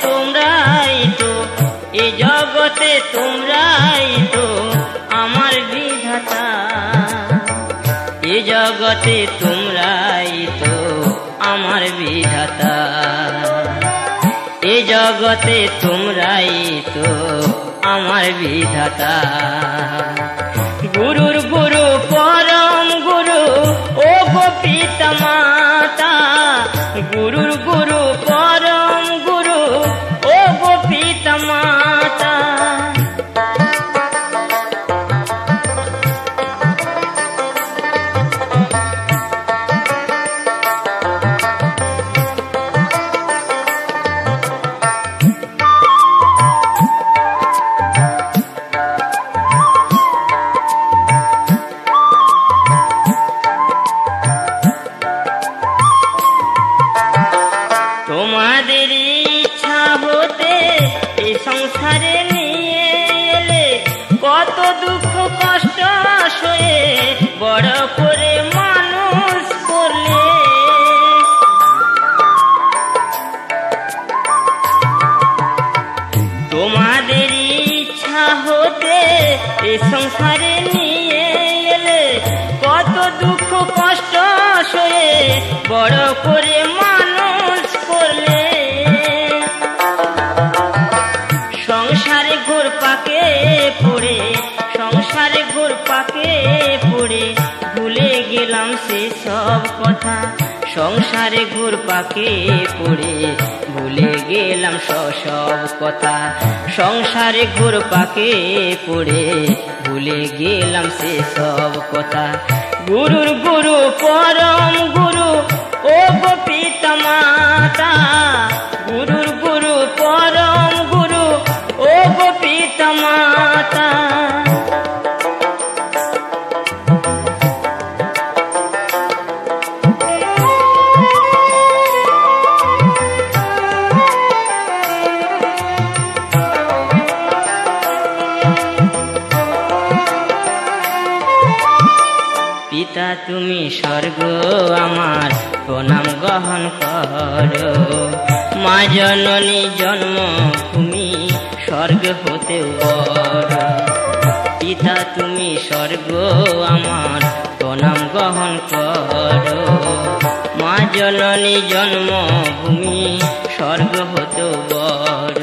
তোমরাই তো, এ জগতে তোমরাই তো আমার বিধাতা। এ জগতে তোমরাই তো আমার বিধাতা। এ জগতে তোমরাই তো আমার বিধাতা। গুরুর গুরু পরম গুরু ও গো পিতা মাতা। গুরুর গুরু পরম গুরু ও গো পিতা মাতা। তোমাদের ইচ্ছা হতে এই সংসারে নিয়ে এলে, কত দুঃখ কষ্ট সয়ে বড় করে মানুষ করলে। তোমাদের ইচ্ছা হতে এই সংসারে নিয়ে এলে, কত দুঃখ কষ্ট সয়ে বড় করে মানুষ করলে। সংসারে ঘোর পাকে পড়ে, সংসারে ঘোর পাকে পড়ে ভুলে গেলাম সে সব কথা। সংসারে ঘোর পাকে পড়ে ভুলে গেলাম সব কথা। সংসারে ঘোর পাকে পড়ে ভুলে গেলাম সে সব কথা। গুরুর গুরু পরম গুরু ও গো পিতা মাতা। গুরুর গুরু পরম গুরু ও গো পিতা মাতা। পিতা তুমি স্বর্গ আমার প্রণাম গ্রহণ করো। মা জননী জন্মভূমি স্বর্গ হতে বড়। পিতা তুমি স্বর্গ আমার প্রণাম গ্রহণ করো। মা জননী জন্মভূমি স্বর্গ হতে বড়।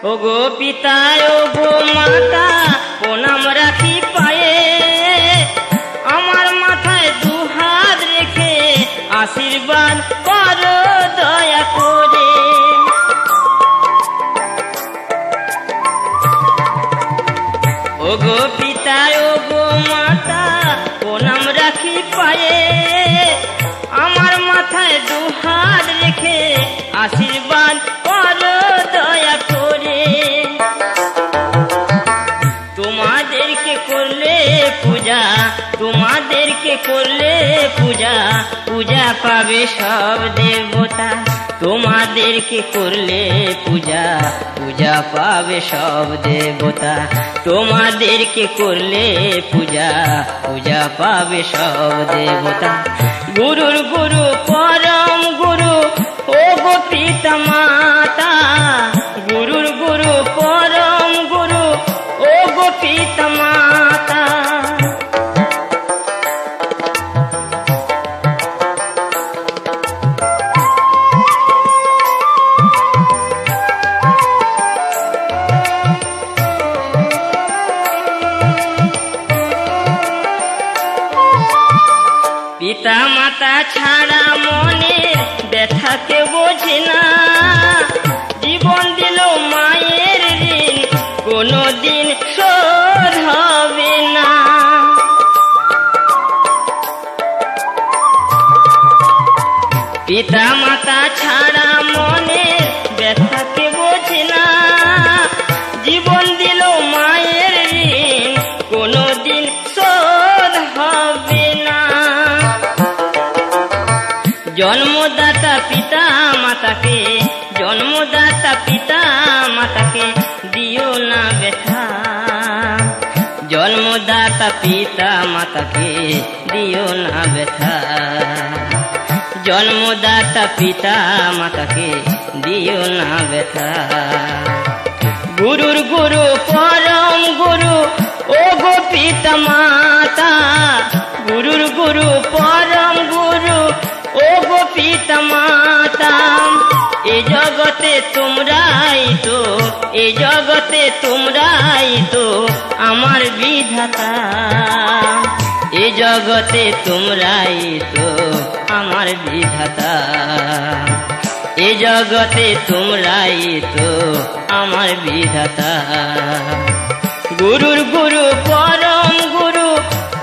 ও গো পিতা ও গো মাতা প্রণাম রাখি পায়ে। আমার মাথায় দুহাত রেখে আশীর্বাদ করো দয়া করে। ও গো পিতা ও গো মাতা প্রণাম রাখি পায়ে। আমার মাথায় দুহাত রেখে আশীর্বাদ করো দয়া করে। তোমাদেরকে করলে পূজা, তোমাদেরকে করলে পূজা, পূজা পাবে সব দেবতা। তোমাদেরকে করলে পূজা, পূজা পাবে সব দেবতা। তোমাদেরকে করলে পূজা, পূজা পাবে সব দেবতা। গুরুর গুরু পরম গুরু ও গো পিতা মাতা। গুরুর গুরু পরম গুরু ও গো পিতা মাতা। পিতা মাতা ছাড়া মনে ব্যথাকে বোঝে না। জীবন দিল মায়ের ঋণ কোনদিন শোধ হবে না। পিতা মাতা ছাড়া মনে ব্যথাকে বোঝে না। জীবন দিল মায়ের ঋণ কোনদিন জন্মদাতা পিতা মাতাকে, জন্মদাতা পিতা মাতাকে দিও না ব্যথা, জন্মদাতা পিতা মাতাকে দিও না ব্যথা, জন্মদাতা পিতা মাতাকে দিও না ব্যথা। গুরুর গুরু পরম গুরু ও গো পিতা মাতা, গুরুর গুরু পরম গুরু ও গো পিতা মাতা। এ জগতে তোমরাই তো, এ জগতে তোমরাই তো আমার বিধাতা, এ জগতে তোমরাই তো আমার বিধাতা, এ জগতে তোমরাই তো আমার বিধাতা। গুরুর গুরু পরম গুরু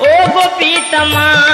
ও গো পিতা মাতা,